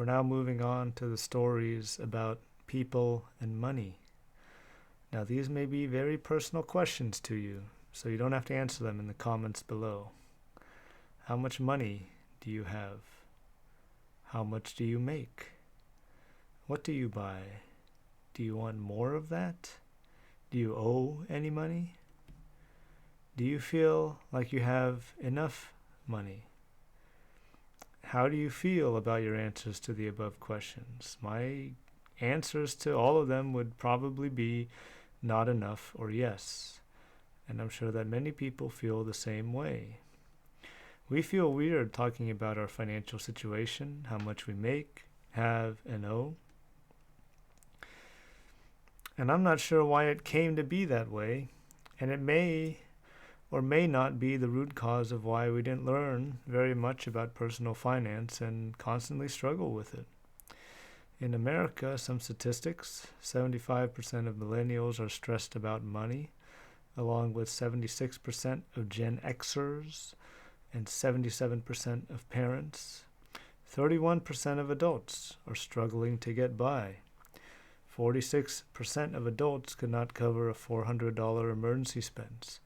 We're now moving on to the stories about people and money. Now, these may be very personal questions to you, so you don't have to answer them in the comments below. How much money do you have? How much do you make? What do you buy? Do you want more of that? Do you owe any money? Do you feel like you have enough money? How do you feel about your answers to the above questions? My answers to all of them would probably be not enough or yes. And I'm sure that many people feel the same way. We feel weird talking about our financial situation, how much we make, have, and owe. And I'm not sure why it came to be that way, and it may or may not be the root cause of why we didn't learn very much about personal finance and constantly struggle with it. In America, some statistics, 75% of millennials are stressed about money, along with 76% of Gen Xers and 77% of parents. 31% of adults are struggling to get by. 46% of adults could not cover a $400 emergency expense,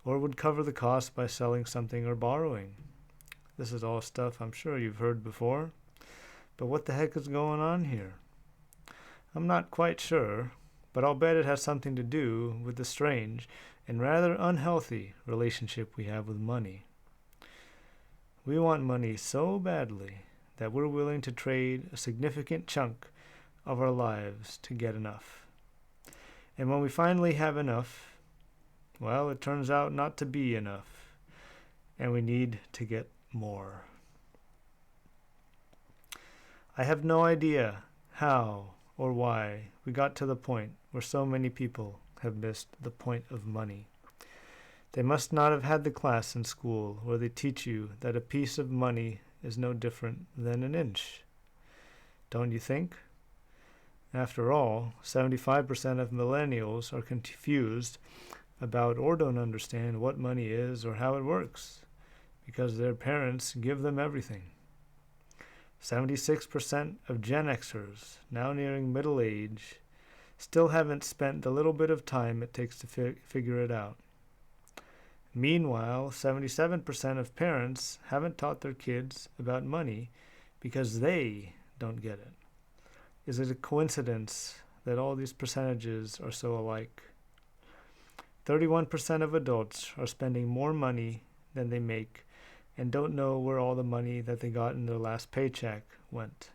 or would cover the cost by selling something or borrowing. This is all stuff I'm sure you've heard before, but what the heck is going on here? I'm not quite sure, but I'll bet it has something to do with the strange and rather unhealthy relationship we have with money. We want money so badly that we're willing to trade a significant chunk of our lives to get enough. And when we finally have enough, well, it turns out not to be enough, and we need to get more. I have no idea how or why we got to the point where so many people have missed the point of money. They must not have had the class in school where they teach you that a piece of money is no different than an inch. Don't you think? After all, 75% of millennials are confused about or don't understand what money is or how it works because their parents give them everything. 76% of Gen Xers, now nearing middle age, still haven't spent the little bit of time it takes to figure it out. Meanwhile, 77% of parents haven't taught their kids about money because they don't get it. Is it a coincidence that all these percentages are so alike? 31% of adults are spending more money than they make and don't know where all the money that they got in their last paycheck went.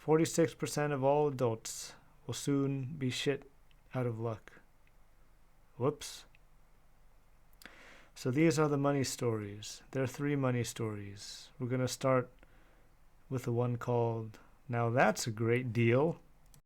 46% of all adults will soon be shit out of luck. Whoops. So these are the money stories. There are 3 money stories. We're going to start with the one called Now That's a Great Deal.